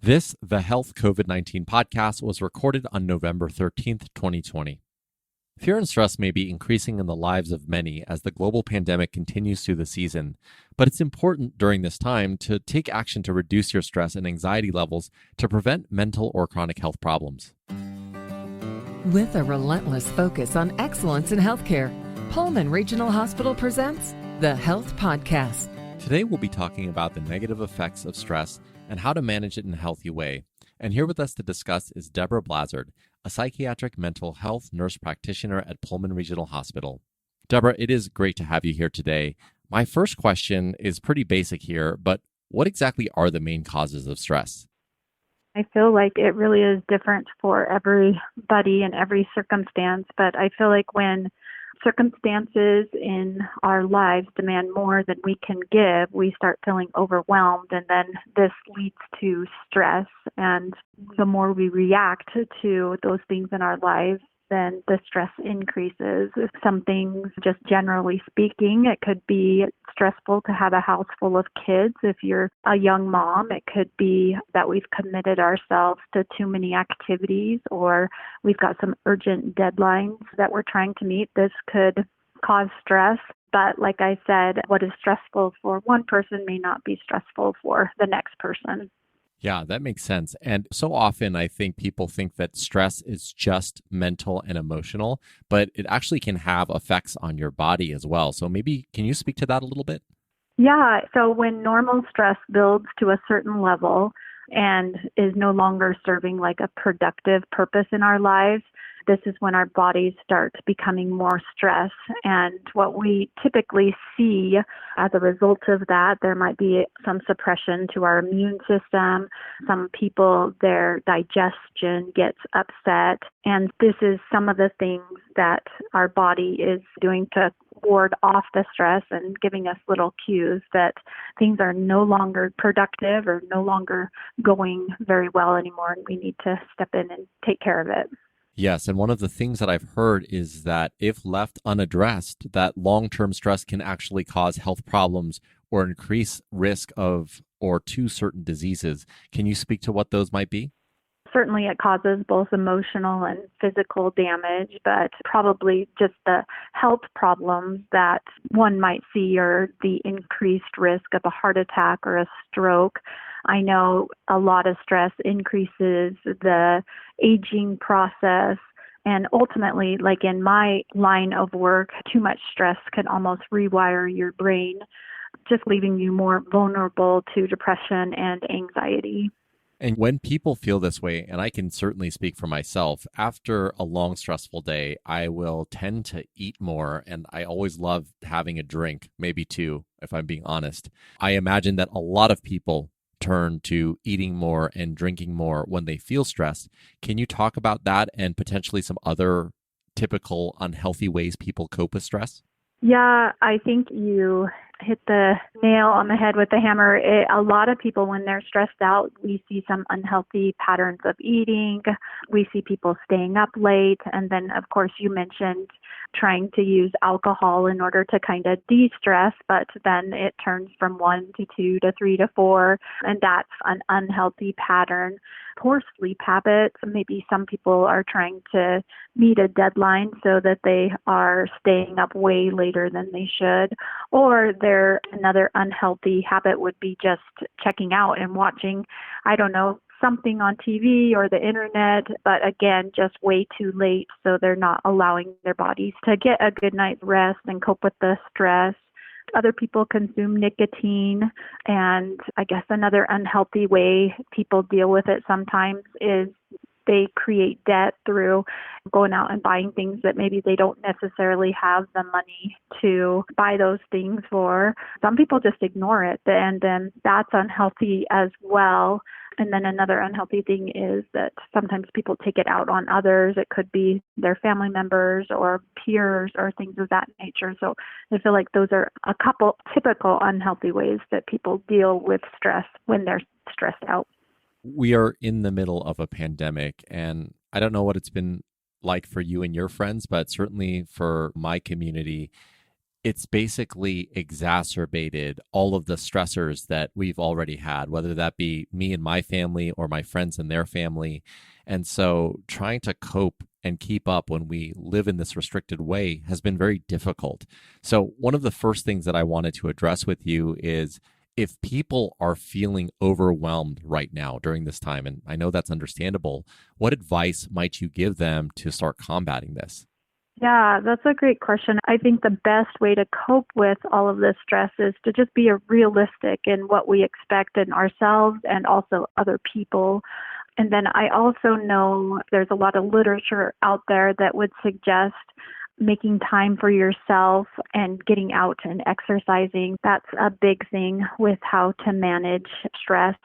The Health COVID-19 podcast was recorded on November 13th, 2020. Fear and stress may be increasing in the lives of many as the global pandemic continues through the season, but it's important during this time to take action to reduce your stress and anxiety levels to prevent mental or chronic health problems. With a relentless focus on excellence in healthcare, Pullman Regional Hospital presents the Health Podcast. Today we'll be talking about the negative effects of stress and how to manage it in a healthy way. And here with us to discuss is Deborah Blazard, a psychiatric mental health nurse practitioner at Pullman Regional Hospital. Deborah, it is great to have you here today. My first question is pretty basic here, but what exactly are the main causes of stress? I feel like it really is different for everybody and every circumstance, but I feel like when circumstances in our lives demand more than we can give, we start feeling overwhelmed, and then this leads to stress. And the more we react to those things in our lives, then the stress increases. Some things, just generally speaking, it could be stressful to have a house full of kids. If you're a young mom, it could be that we've committed ourselves to too many activities, or we've got some urgent deadlines that we're trying to meet. This could cause stress. But like I said, what is stressful for one person may not be stressful for the next person. Yeah, that makes sense. And so often I think people think that stress is just mental and emotional, but it actually can have effects on your body as well. So maybe can you speak to that a little bit? Yeah, so when normal stress builds to a certain level and is no longer serving like a productive purpose in our lives, this is when our bodies start becoming more stressed. And what we typically see as a result of that, there might be some suppression to our immune system. Some people, their digestion gets upset. And this is some of the things that our body is doing to ward off the stress and giving us little cues that things are no longer productive or no longer going very well anymore. And we need to step in and take care of it. Yes, and one of the things that I've heard is that if left unaddressed, that long-term stress can actually cause health problems or increase risk of or to certain diseases. Can you speak to what those might be? Certainly it causes both emotional and physical damage, but probably just the health problems that one might see are the increased risk of a heart attack or a stroke. I know a lot of stress increases the aging process. And ultimately, like in my line of work, too much stress can almost rewire your brain, just leaving you more vulnerable to depression and anxiety. And when people feel this way, and I can certainly speak for myself, after a long, stressful day, I will tend to eat more. And I always love having a drink, maybe two, if I'm being honest. I imagine that a lot of people turn to eating more and drinking more when they feel stressed. Can you talk about that and potentially some other typical unhealthy ways people cope with stress? Yeah, I think you hit the nail on the head with the hammer. A lot of people, when they're stressed out, we see some unhealthy patterns of eating. We see people staying up late. And then, of course, you mentioned trying to use alcohol in order to kind of de-stress, but then it turns from 1 to 2 to 3 to 4, and that's an unhealthy pattern. Poor sleep habits. Maybe some people are trying to meet a deadline so that they are staying up way later than they should, or another unhealthy habit would be just checking out and watching, I don't know, something on TV or the internet, but again, just way too late, so they're not allowing their bodies to get a good night's rest and cope with the stress. Other people consume nicotine, and I guess another unhealthy way people deal with it sometimes is they create debt through going out and buying things that maybe they don't necessarily have the money to buy those things for. Some people just ignore it, and then that's unhealthy as well. And then another unhealthy thing is that sometimes people take it out on others. It could be their family members or peers or things of that nature. So I feel like those are a couple typical unhealthy ways that people deal with stress when they're stressed out. We are in the middle of a pandemic, and I don't know what it's been like for you and your friends, but certainly for my community, it's basically exacerbated all of the stressors that we've already had, whether that be me and my family or my friends and their family. And so trying to cope and keep up when we live in this restricted way has been very difficult. So one of the first things that I wanted to address with you is if people are feeling overwhelmed right now during this time, and I know that's understandable, what advice might you give them to start combating this? Yeah, that's a great question. I think the best way to cope with all of this stress is to just be realistic in what we expect in ourselves and also other people. And then I also know there's a lot of literature out there that would suggest making time for yourself and getting out and exercising. That's a big thing with how to manage stress.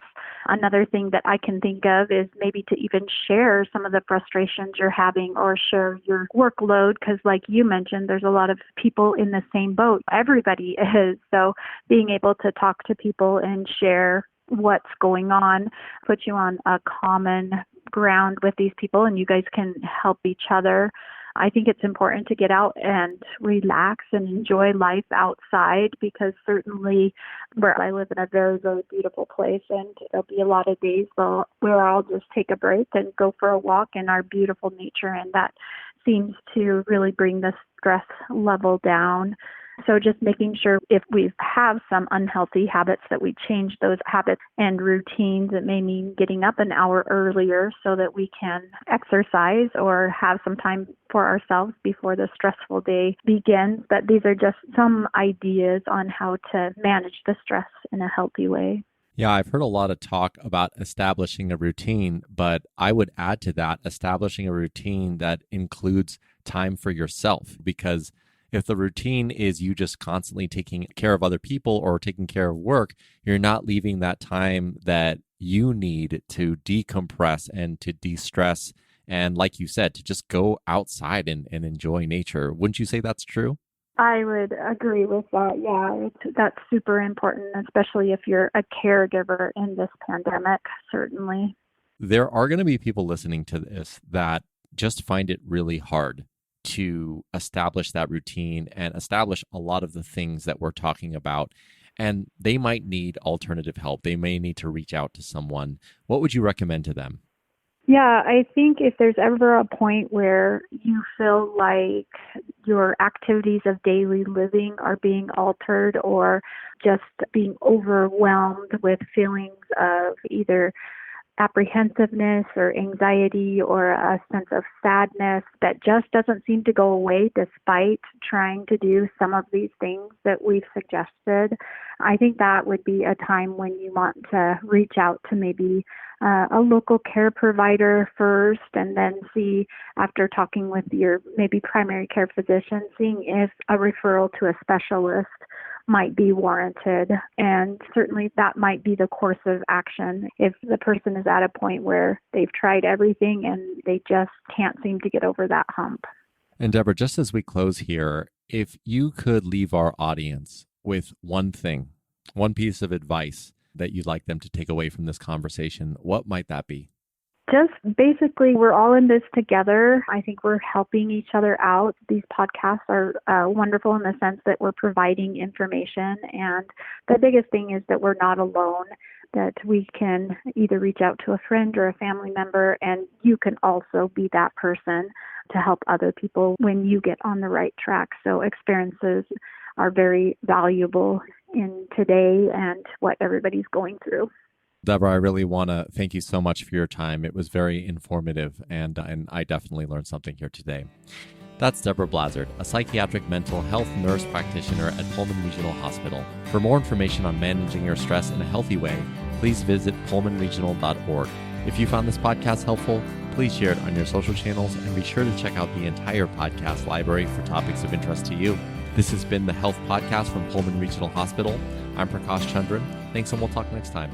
Another thing that I can think of is maybe to even share some of the frustrations you're having or share your workload, because like you mentioned, there's a lot of people in the same boat. Everybody is. So being able to talk to people and share what's going on puts you on a common ground with these people, and you guys can help each other. I think it's important to get out and relax and enjoy life outside, because certainly where I live in a very, very beautiful place, and there'll be a lot of days where I'll just take a break and go for a walk in our beautiful nature, and that seems to really bring the stress level down. So just making sure if we have some unhealthy habits that we change those habits and routines. It may mean getting up an hour earlier so that we can exercise or have some time for ourselves before the stressful day begins. But these are just some ideas on how to manage the stress in a healthy way. Yeah, I've heard a lot of talk about establishing a routine, but I would add to that establishing a routine that includes time for yourself, because if the routine is you just constantly taking care of other people or taking care of work, you're not leaving that time that you need to decompress and to de-stress. And like you said, to just go outside and enjoy nature. Wouldn't you say that's true? I would agree with that. Yeah, that's super important, especially if you're a caregiver in this pandemic, certainly. There are going to be people listening to this that just find it really hard to establish that routine and establish a lot of the things that we're talking about. And they might need alternative help. They may need to reach out to someone. What would you recommend to them? Yeah, I think if there's ever a point where you feel like your activities of daily living are being altered or just being overwhelmed with feelings of either apprehensiveness or anxiety or a sense of sadness that just doesn't seem to go away despite trying to do some of these things that we've suggested, I think that would be a time when you want to reach out to maybe a local care provider first, and then see, after talking with your maybe primary care physician, seeing if a referral to a specialist might be warranted. And certainly that might be the course of action if the person is at a point where they've tried everything and they just can't seem to get over that hump. And Deborah, just as we close here, if you could leave our audience with one thing, one piece of advice that you'd like them to take away from this conversation, what might that be? Just basically, we're all in this together. I think we're helping each other out. These podcasts are wonderful in the sense that we're providing information. And the biggest thing is that we're not alone, that we can either reach out to a friend or a family member, and you can also be that person to help other people when you get on the right track. So experiences are very valuable in today and what everybody's going through. Deborah, I really want to thank you so much for your time. It was very informative, and I definitely learned something here today. That's Deborah Blazard, a psychiatric mental health nurse practitioner at Pullman Regional Hospital. For more information on managing your stress in a healthy way, please visit pullmanregional.org. If you found this podcast helpful, please share it on your social channels and be sure to check out the entire podcast library for topics of interest to you. This has been the Health Podcast from Pullman Regional Hospital. I'm Prakash Chandran. Thanks, and we'll talk next time.